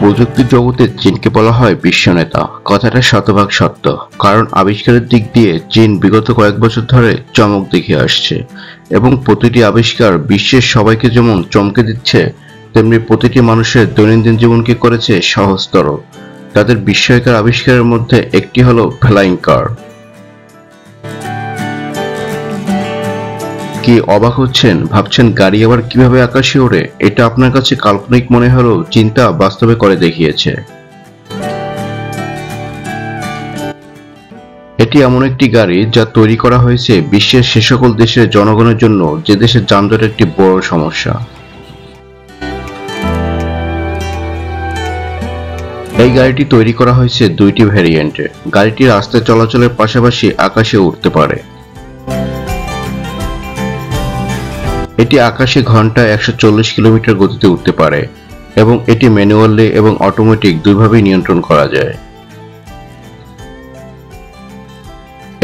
প্রযুক্তি জগতে চীনকে বলা হয় বিশ্বনেতা। কথাটা শতভাগ সত্য, কারণ আবিষ্কারের দিক দিয়ে চীন বিগত কয়েক বছর ধরে চমক দেখিয়ে আসছে এবং প্রতিটি আবিষ্কার বিশ্বের সবাইকে যেমন চমকে দিচ্ছে, তেমনি প্রতিটি মানুষের দৈনন্দিন জীবনকে করেছে সহজতর। তাদের বিস্ময়কর আবিষ্কারের মধ্যে একটি হলো ফ্লাইং কার। কি অবাক হচ্ছেন? ভাবছেন গাড়ি আবার কিভাবে আকাশে ওড়ে? এটা আপনার কাছে কাল্পনিক মনে হলেও চিন্তা বাস্তবে করে দেখিয়েছে। এটি এমন একটি গাড়ি যা তৈরি করা হয়েছে বিশ্বের সে সকল দেশের জনগণের জন্য যে দেশের যানজট একটি বড় সমস্যা। এই গাড়িটি তৈরি করা হয়েছে দুইটি ভ্যারিয়েন্টে। গাড়িটি রাস্তায় চলাচলের পাশাপাশি আকাশে উঠতে পারে। এটি আকাশে ঘন্টায় 140 কিলোমিটার গতিতে উঠতে পারে এবং এটি ম্যানুয়ালি এবং অটোমেটিক দুইভাবেই নিয়ন্ত্রণ করা যায়।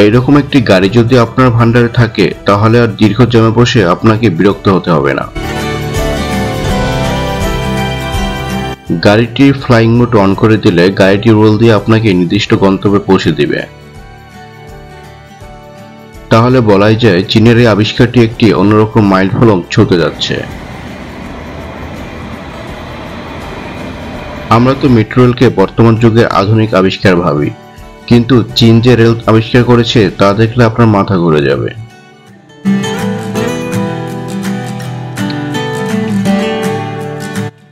এইরকম একটি গাড়ি যদি আপনার ভান্ডারে থাকে, তাহলে আর দীর্ঘ জ্যামে বসে আপনাকে বিরক্ত হতে হবে না। গাড়িটির ফ্লাইং মোড অন করে দিলে গাড়িটি রোল দিয়ে আপনাকে নির্দিষ্ট গন্তব্যে পৌঁছে দিবে। তাহলে বলাই যায় চীনের এই আবিষ্কারটি একটি অন্যরকম মাইলফলক ছুঁতে যাচ্ছে। আমরা তো মেট্রো রেলকে বর্তমান যুগের আধুনিক আবিষ্কার ভাবি, কিন্তু চীন যে রেল আবিষ্কার করেছে তা দেখলে আপনার মাথা ঘুরে যাবে।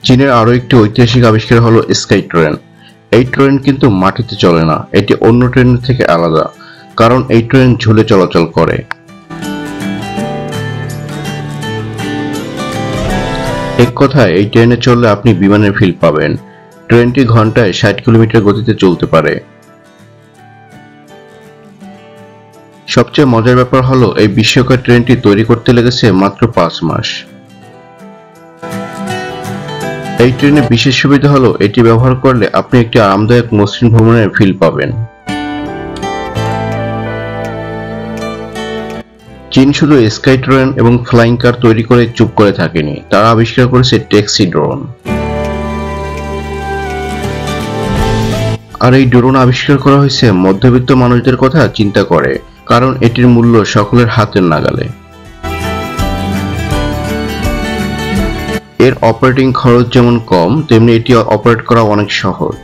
চীনের আরো একটি ঐতিহাসিক আবিষ্কার হলো স্কাই ট্রেন। এই ট্রেন কিন্তু মাটিতে চলে না, এটি অন্য ট্রেনের থেকে আলাদা, কারণ এই ট্রেন ঝুলে চলাচল করে। এক কথায় এই ট্রেনে চললে আপনি বিমানের ফিল পাবেন। ট্রেনটি ঘন্টায় 60 কিলোমিটার গতিতে চলতে পারে। সবচেয়ে মজার ব্যাপার হলো এই বিস্ময়কর ট্রেনটি তৈরি করতে লেগেছে মাত্র 5 মাস। এই ট্রেনে বিশেষ সুবিধা হলো এটি ব্যবহার করলে আপনি একটি আরামদায়ক মসৃণ ভ্রমণের ফিল পাবেন। চীন শুধু স্কাই ট্রেন এবং ফ্লাইং কার তৈরি করে চুপ করে থাকেনি, তারা আবিষ্কার করেছে ট্যাক্সি ড্রোন। আর এই ড্রোন আবিষ্কার করা হয়েছে মধ্যবিত্ত মানুষদের কথা চিন্তা করে, কারণ এটির মূল্য সকলের হাতের নাগালে। এর অপারেটিং খরচ যেমন কম, তেমনি এটি অপারেট করা অনেক সহজ।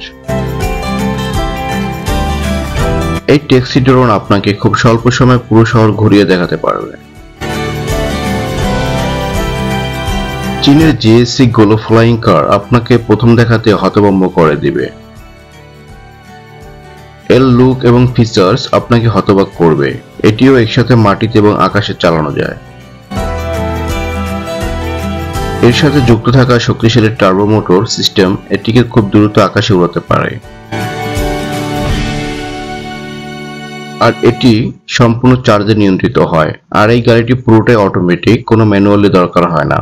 এই ট্যাক্সি ড্রোন আপনাকে খুব স্বল্প সময়ে পুরো শহর ঘুরিয়ে দেখাতে পারবে। চীনের জিএসসি গোলো ফ্লাইং কার আপনাকে প্রথম দেখাতে হতভম্ব করে দিবে। এর লুক এবং ফিচার্স আপনাকে হতবাক করবে। এটিও একসাথে মাটিতে এবং আকাশে চালানো যায়। এর সাথে যুক্ত থাকা শক্তিশালী টার্বো মোটর সিস্টেম এটিকে খুব দ্রুত আকাশে উড়াতে পারে। আর এটি সম্পূর্ণ চার্জে নিয়ন্ত্রিত হয়। আর এই গাড়িটি পুরোটাই অটোমেটিক, কোনো ম্যানুয়ালি দরকার হয় না।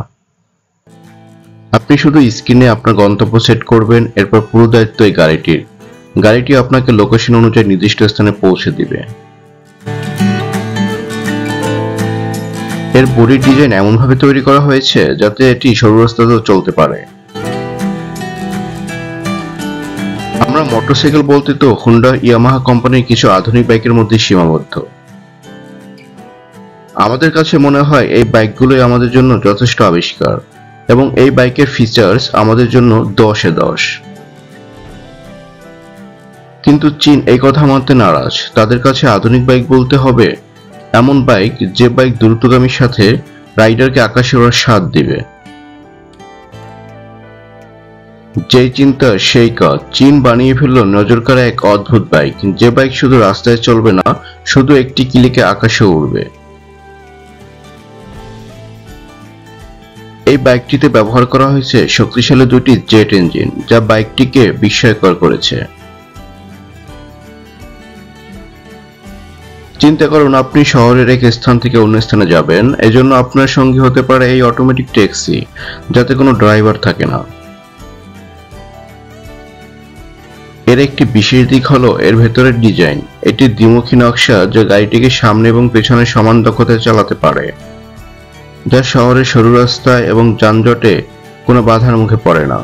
আপনি শুধু স্ক্রিনে আপনার গন্তব্য সেট করবেন, এরপর পুরো দায়িত্ব এই গাড়িটির। গাড়িটি আপনাকে লোকেশন অনুযায়ী নির্দিষ্ট স্থানে পৌঁছে দিবে। এর বডি ডিজাইন এমনভাবে তৈরি করা হয়েছে যাতে এটি সরু রাস্তাতেও চলতে পারে। আমরা মোটরসাইকেল বলতে তো হুন্ডা, ইয়ামাহা কোম্পানির কিছু আধুনিক বাইকের মধ্যে সীমাবদ্ধ। আমাদের কাছে মনে হয় এই বাইকগুলোই আমাদের জন্য যথেষ্ট আবিষ্কার এবং এই বাইকের ফিচার্স আমাদের জন্য 10-এ 10। কিন্তু চীন এই কথা মানতে নারাজ। তাদের কাছে আধুনিক বাইক বলতে হবে এমন বাইক যে বাইক দ্রুতগামীর সাথে রাইডারকে আকাশে ওড়ার স্বাদ দিবে। যেই চিন্তা সেই কাজ। চীন বানিয়ে ফেলল নজরকাড়া এক অদ্ভুত বাইক, যে বাইক শুধু রাস্তায় চলবে না, শুধু একটি ক্লিকে আকাশে উড়বে। এই বাইকটিতে ব্যবহার করা হয়েছে শক্তিশালী দুটি জেট ইঞ্জিন, যা বাইকটিকে বিস্ময়কর করেছে। চিন্তা করুন, আপনি শহরের এক স্থান থেকে অন্য স্থানে যাবেন, এজন্য আপনার সঙ্গী হতে পারে এই অটোমেটিক ট্যাক্সি, যাতে কোনো ড্রাইভার থাকে না। এর একটি বিশেষ দিক হলো এর ভেতরের ডিজাইন। এটি দ্বিমুখী নকশা, যা গাড়িটিকে সামনে এবং পেছনে সমান দক্ষতায় চালাতে পারে, যা শহরের সরু রাস্তায় এবং যানজটে কোনো বাধার মুখে পড়ে না।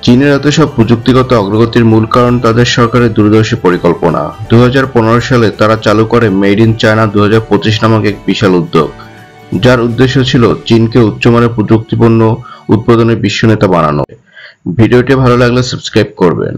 চীনের এত সব প্রযুক্তিগত অগ্রগতির মূল কারণ তাদের সরকারের দূরদর্শী পরিকল্পনা। 2015 সালে তারা চালু করে মেড ইন চায়না 2025 নামক এক বিশাল উদ্যোগ, যার উদ্দেশ্য ছিল চীনকে উচ্চমানের প্রযুক্তিপণ্য উৎপাদনে বিশ্বনেতা বানানো। ভিডিওটি ভালো লাগলে সাবস্ক্রাইব করবেন।